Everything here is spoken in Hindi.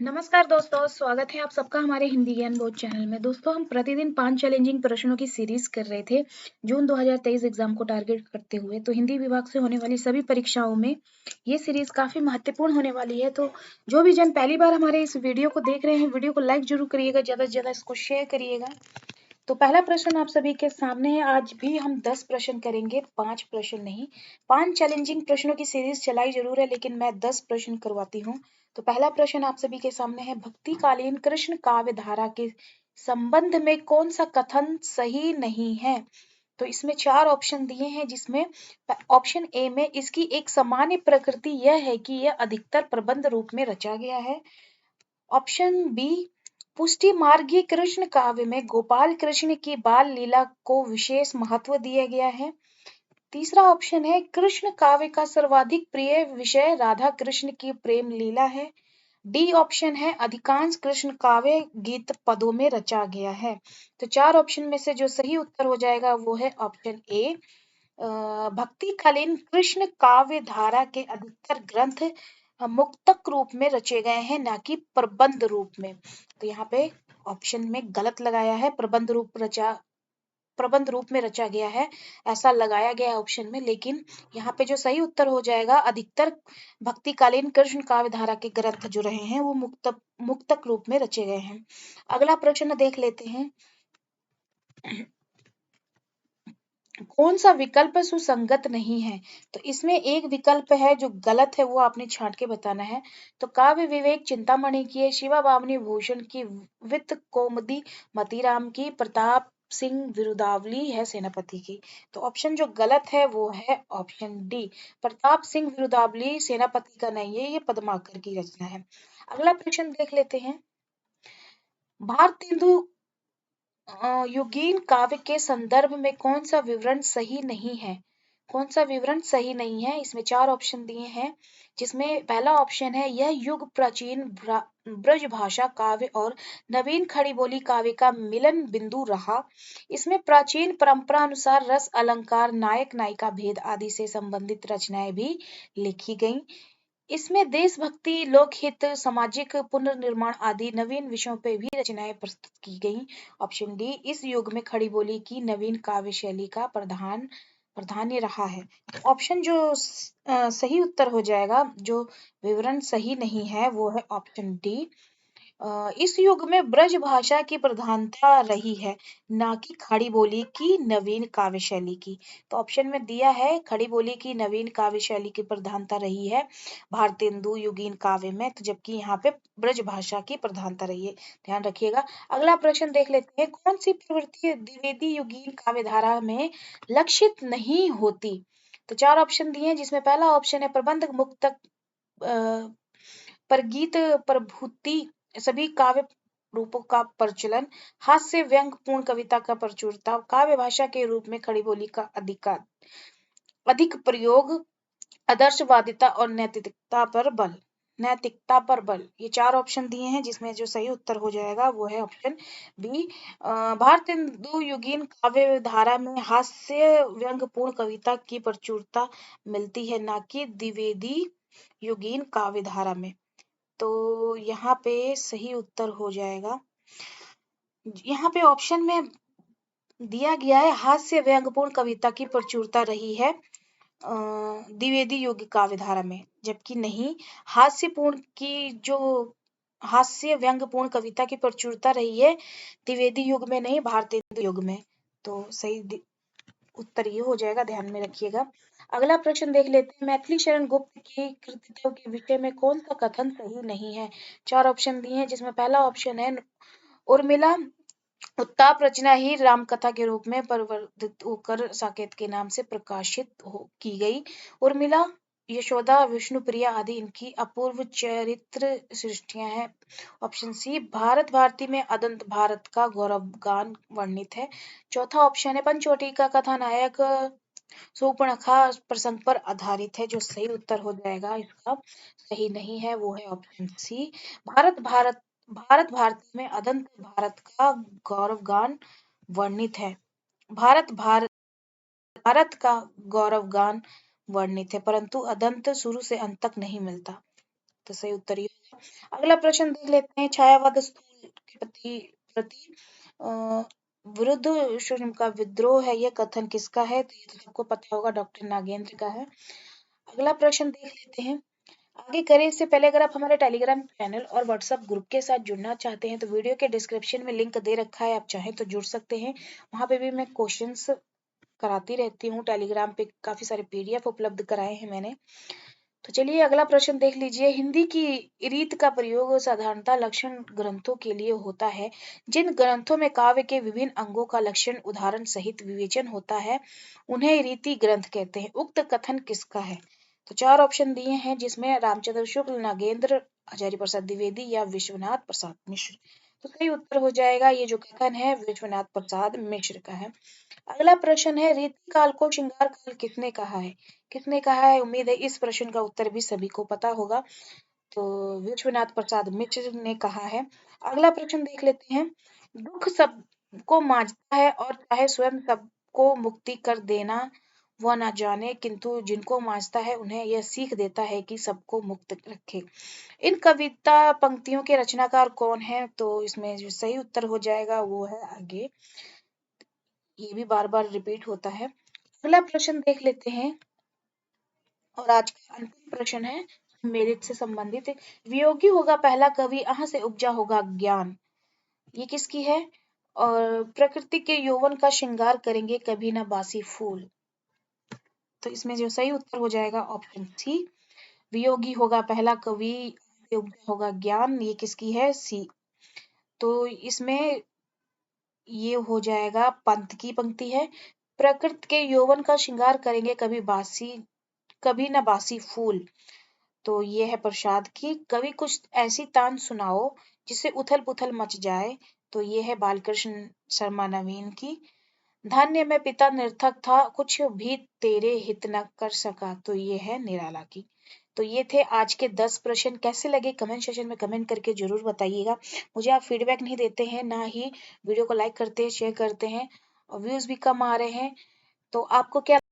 नमस्कार दोस्तों, स्वागत है आप सबका हमारे हिंदी ज्ञान बोध चैनल में। दोस्तों, हम प्रतिदिन 5 चैलेंजिंग प्रश्नों की सीरीज कर रहे थे जून 2023 एग्जाम को टारगेट करते हुए। तो हिंदी विभाग से होने वाली सभी परीक्षाओं में ये सीरीज काफी महत्वपूर्ण होने वाली है। तो जो भी जन पहली बार हमारे इस वीडियो को देख रहे हैं, वीडियो को लाइक जरूर करिएगा, ज्यादा से ज्यादा इसको शेयर करिएगा। तो पहला प्रश्न आप सभी के सामने है। आज भी हम 10 प्रश्न करेंगे, 5 प्रश्न नहीं। 5 चैलेंजिंग प्रश्नों की सीरीज चलाई जरूर है, लेकिन मैं 10 प्रश्न करवाती हूँ। तो पहला प्रश्न आप सभी के सामने है। भक्तिकालीन कृष्ण काव्य धारा के संबंध में कौन सा कथन सही नहीं है? तो इसमें 4 ऑप्शन दिए हैं, जिसमें ऑप्शन ए में इसकी एक सामान्य प्रकृति यह है कि यह अधिकतर प्रबंध रूप में रचा गया है। ऑप्शन बी, पुष्टि मार्गीय कृष्ण काव्य में गोपाल कृष्ण की बाल लीला को विशेष महत्व दिया गया है। तीसरा ऑप्शन है, कृष्ण काव्य का सर्वाधिक प्रिय विषय राधा कृष्ण की प्रेम लीला है। डी ऑप्शन है, अधिकांश कृष्ण काव्य गीत पदों में रचा गया है। तो 4 ऑप्शन में से जो सही उत्तर हो जाएगा वो है ऑप्शन ए। भक्तिकालीन कृष्ण काव्य धारा के अधिकतर ग्रंथ मुक्तक रूप में रचे गए हैं, ना कि प्रबंध रूप में। तो यहाँ पे ऑप्शन में गलत लगाया है, प्रबंध रूप में रचा गया है ऐसा लगाया गया है ऑप्शन में। लेकिन यहाँ पे जो सही उत्तर हो जाएगा, अधिकतर भक्तिकालीन कृष्ण काव्य धारा के ग्रंथ जो रहे हैं वो मुक्तक रूप में रचे गए हैं। अगला प्रश्न देख लेते हैं। कौन सा विकल्प सुसंगत नहीं है? तो इसमें एक विकल्प है जो गलत है, वो आपने छांट के बताना है। तो काव्य विवेक चिंतामणि की है, शिवा बामनी भूषण की, वित्त कौमुदी मतीराम की, प्रताप सिंह विरुदावली है सेनापति की। तो ऑप्शन जो गलत है वो है ऑप्शन डी। प्रताप सिंह विरुदावली सेनापति का नहीं है, ये पद्माकर की रचना है। अगला प्रश्न देख लेते हैं। भारतेंदु युगीन काव्य के संदर्भ में कौन सा विवरण सही नहीं है? कौन सा विवरण सही नहीं है? इसमें 4 ऑप्शन दिए हैं, जिसमें पहला ऑप्शन है, यह युग प्राचीन ब्रज भाषा काव्य और नवीन खड़ी बोली काव्य का मिलन बिंदु रहा। इसमें प्राचीन परंपरा अनुसार रस अलंकार, नायक नायिका भेद आदि से संबंधित रचनाएं भी लिखी गईं। इसमें देशभक्ति, लोकहित, सामाजिक पुनर्निर्माण आदि नवीन विषयों पर भी रचनाएं प्रस्तुत की गईं। ऑप्शन डी, इस युग में खड़ी बोली की नवीन काव्य शैली का प्राधान्य रहा है। ऑप्शन जो सही उत्तर हो जाएगा, जो विवरण सही नहीं है, वो है ऑप्शन डी। इस युग में ब्रज भाषा की प्रधानता रही है, ना कि खड़ी बोली की नवीन काव्य शैली की। तो ऑप्शन में दिया है, खड़ी बोली की नवीन काव्य शैली की प्रधानता रही है भारतेंदु युगीन काव्य में, तो जबकि यहाँ पे ब्रज भाषा की प्रधानता रही है। ध्यान रखिएगा। अगला प्रश्न देख लेते हैं। कौन सी प्रवृत्ति द्विवेदी युगीन काव्य धारा में लक्षित नहीं होती? तो 4 ऑप्शन दिए हैं, जिसमें पहला ऑप्शन है, प्रबंध मुक्तक पर गीत प्रभुति सभी काव्य रूपों का प्रचलन, हास्य व्यंग पूर्ण कविता का प्रचुरता, काव्य भाषा के रूप में खड़ी बोली का अधिक प्रयोग, आदर्शवादिता और नैतिकता पर बल। ये 4 ऑप्शन दिए हैं, जिसमें जो सही उत्तर हो जाएगा वो है ऑप्शन बी। भारतेंदु युगीन काव्य धारा में हास्य व्यंग पूर्ण कविता की प्रचुरता मिलती है, ना कि द्विवेदी युगीन काव्य धारा में। तो यहाँ पे सही उत्तर हो जाएगा, यहाँ पे ऑप्शन में दिया गया है, हास्य व्यंगपूर्ण कविता की प्रचुरता रही है द्विवेदी युग काव्य धारा में, जबकि नहीं, हास्य व्यंगपूर्ण कविता की प्रचुरता रही है द्विवेदी युग में, नहीं भारतेंदु युग में। तो सही उत्तर ये हो जाएगा, ध्यान में रखिएगा। अगला प्रश्न देख लेते हैं। मैथिली शरण गुप्त की कृतित्व के विषय में कौन सा कथन सही नहीं है? 4 ऑप्शन दिए हैं, जिसमें पहला ऑप्शन है, उर्मिला उत्ताप रचना ही रामकथा के रूप में परिवर्तित होकर साकेत के नाम से प्रकाशित की गई। उर्मिला, यशोदा, विष्णुप्रिया आदि इनकी अपूर्व चरित्र सृष्टियां हैं। ऑप्शन सी, भारत भारती में अदंत भारत का गौरवगान वर्णित है। चौथा ऑप्शन है, पंचवटी का कथानायक शूर्पणखा प्रसंग पर आधारित है। जो सही उत्तर हो जाएगा इसका सही नहीं है, वो है ऑप्शन सी। भारत भारती में अदंत भारत का गौरवगान वर्णित है। भारत का गौरवगान वर्णित है, परंतु अदंत शुरू से अंत तक नहीं मिलता। तो सही उत्तर ये होगा। अगला प्रश्न देख लेते हैं, छायावाद स्थूल के प्रति विरुद्ध शुल्क का विद्रोह है, यह कथन किसका है? तो ये तो सबको पता होगा, डॉक्टर नागेंद्र का है। अगला प्रश्न देख लेते हैं। आगे करें इससे पहले अगर आप हमारे टेलीग्राम चैनल और व्हाट्सएप ग्रुप के साथ जुड़ना चाहते हैं तो वीडियो के डिस्क्रिप्शन में लिंक दे रखा है, आप चाहें तो जुड़ सकते हैं। वहां पे भी मैं क्वेश्चंस कराती रहती हूँ। टेलीग्राम पे काफी सारे पीडीएफ उपलब्ध कराए हैं मैंने। तो चलिए अगला प्रश्न देख लीजिए। हिंदी की रीत का प्रयोग साधारणतः लक्षण ग्रंथों के लिए होता है। जिन ग्रंथों में काव्य के विभिन्न अंगों का लक्षण उदाहरण सहित विवेचन होता है उन्हें रीति ग्रंथ कहते हैं। उक्त कथन किसका है? तो 4 ऑप्शन दिए हैं जिसमें रामचंद्र शुक्ल, नागेंद्र, आचार्य प्रसाद द्विवेदी या विश्वनाथ प्रसाद मिश्र। तो सही उत्तर हो जाएगा ये जो कथन है विश्वनाथ प्रसाद मिश्र का है। अगला प्रश्न है, रीति काल को श्रृंगार काल किसने कहा है? किसने कहा है? उम्मीद है इस प्रश्न का उत्तर भी सभी को पता होगा। तो विश्वनाथ प्रसाद मिश्र ने कहा है। अगला प्रश्न देख लेते हैं। दुख सबको मांझता है और चाहे स्वयं सबको मुक्ति कर देना वह ना जाने, किंतु जिनको मांझता है उन्हें यह सीख देता है कि सबको मुक्त रखे। इन कविता पंक्तियों के रचनाकार कौन है? तो इसमें जो सही उत्तर हो जाएगा वो है आगे, ये भी बार बार रिपीट होता है। अगला प्रश्न देख लेते हैं और आज का अंतिम प्रश्न है मेरिट से संबंधित। वियोगी होगा पहला कवि, अहाँ से उपजा होगा ज्ञान, ये किसकी है? और प्रकृति के यौवन का श्रृंगार करेंगे कभी ना बासी फूल। तो इसमें जो सही उत्तर हो जाएगा ऑप्शन सी, वियोगी होगा पहला कवि, अहाँ से उपजा होगा ज्ञान, ये किसकी है? सी। तो इसमें ये हो जाएगा पंत की पंक्ति है। प्रकृति के यौवन का श्रृंगार करेंगे कभी न बासी फूल। तो ये है प्रसाद की। कभी कुछ ऐसी तान सुनाओ जिससे उथल पुथल मच जाए। तो ये है बालकृष्ण शर्मा नवीन की। धन्य मैं पिता निरर्थक था, कुछ भी तेरे हित न कर सका। तो ये है निराला की। तो ये थे आज के 10 प्रश्न। कैसे लगे कमेंट सेक्शन में कमेंट करके जरूर बताइएगा। मुझे आप फीडबैक नहीं देते हैं, ना ही वीडियो को लाइक करते हैं, शेयर करते हैं, और व्यूज भी कम आ रहे हैं। तो आपको क्या